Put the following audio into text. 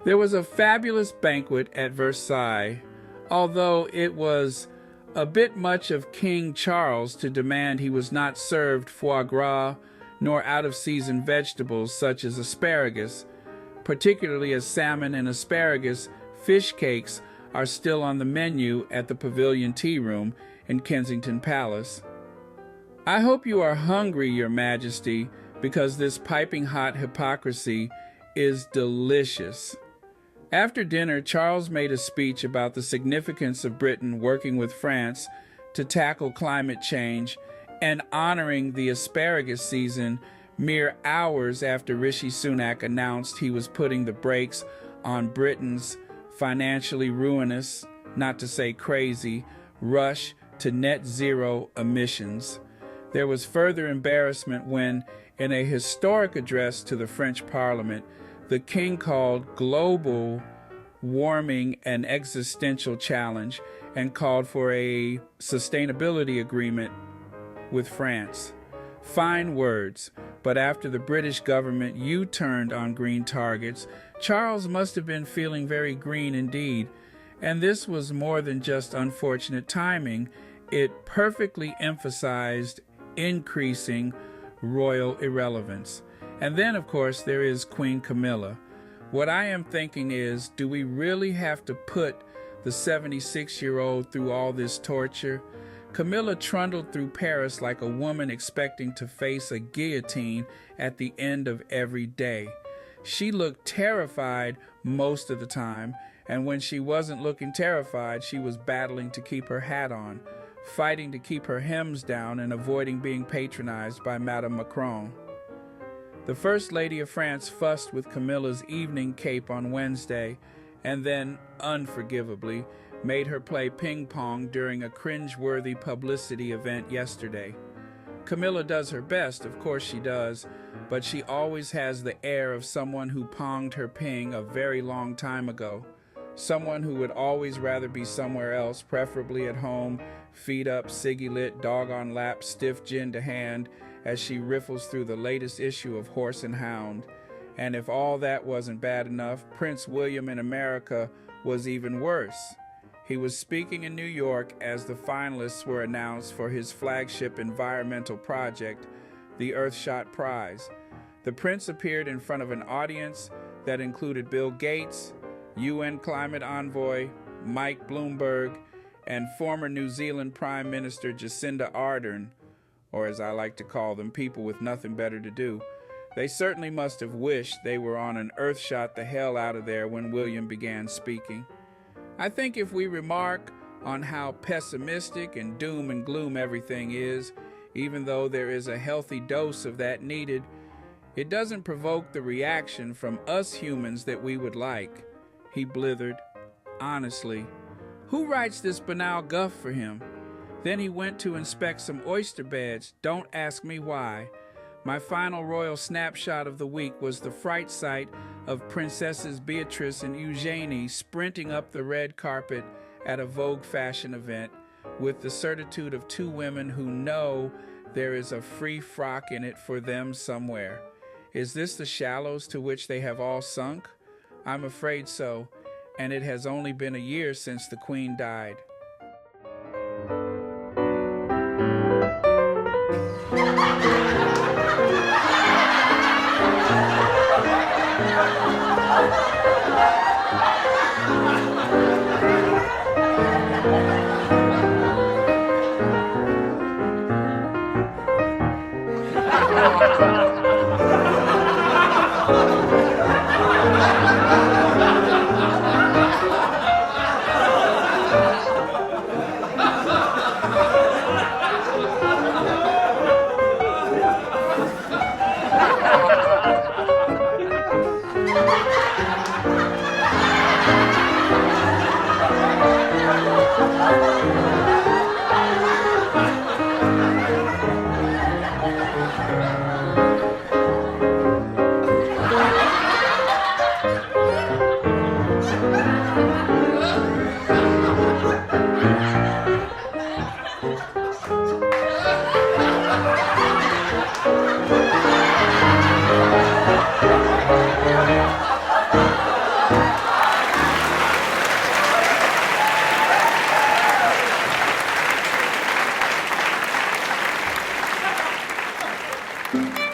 There was a fabulous banquet at Versailles, although it was a bit much of King Charles to demand he was not served foie gras nor out-of-season vegetables such as asparagus, particularly as salmon and asparagus fish cakes are still on the menu at the Pavilion Tea Room in Kensington Palace. I hope you are hungry, Your Majesty, because this piping hot hypocrisy is delicious. After dinner, Charles made a speech about the significance of Britain working with France to tackle climate change and honoring the asparagus season mere hours after Rishi Sunak announced he was putting the brakes on Britain's financially ruinous, not to say crazy, rush to net zero emissions. There was further embarrassment when, in a historic address to the French Parliament, the king called global warming an existential challenge and called for a sustainability agreement with France. Fine words, but after the British government U-turned on green targets, Charles must have been feeling very green indeed. And this was more than just unfortunate timing. It perfectly emphasized increasing royal irrelevance. And then, of course, there is Queen Camilla. What I am thinking is, do we really have to put the 76-year-old through all this torture? Camilla trundled through Paris like a woman expecting to face a guillotine at the end of every day. She looked terrified most of the time, and when she wasn't looking terrified, she was battling to keep her hat on, fighting to keep her hems down and avoiding being patronized by Madame Macron. The First Lady of France fussed with Camilla's evening cape on Wednesday, and then, unforgivably, made her play ping-pong during a cringe-worthy publicity event yesterday. Camilla does her best, of course she does, but she always has the air of someone who ponged her ping a very long time ago. Someone who would always rather be somewhere else, preferably at home, feet up, ciggy lit, dog on lap, stiff gin to hand, as she riffles through the latest issue of Horse and Hound. And if all that wasn't bad enough, Prince William in America was even worse. He was speaking in New York as the finalists were announced for his flagship environmental project, the Earthshot Prize. The prince appeared in front of an audience that included Bill Gates, UN climate envoy Mike Bloomberg, and former New Zealand Prime Minister Jacinda Ardern, or as I like to call them, people with nothing better to do. They certainly must have wished they were on an Earthshot the hell out of there when William began speaking. I think if we remark on how pessimistic and doom and gloom everything is, even though there is a healthy dose of that needed, it doesn't provoke the reaction from us humans that we would like. He blithered. Honestly, who writes this banal guff for him? Then he went to inspect some oyster beds. Don't ask me why. My final royal snapshot of the week was the fright sight of Princesses Beatrice and Eugenie sprinting up the red carpet at a Vogue fashion event with the certitude of two women who know there is a free frock in it for them somewhere. Is this the shallows to which they have all sunk? I'm afraid so, and it has only been a year since the Queen died. you.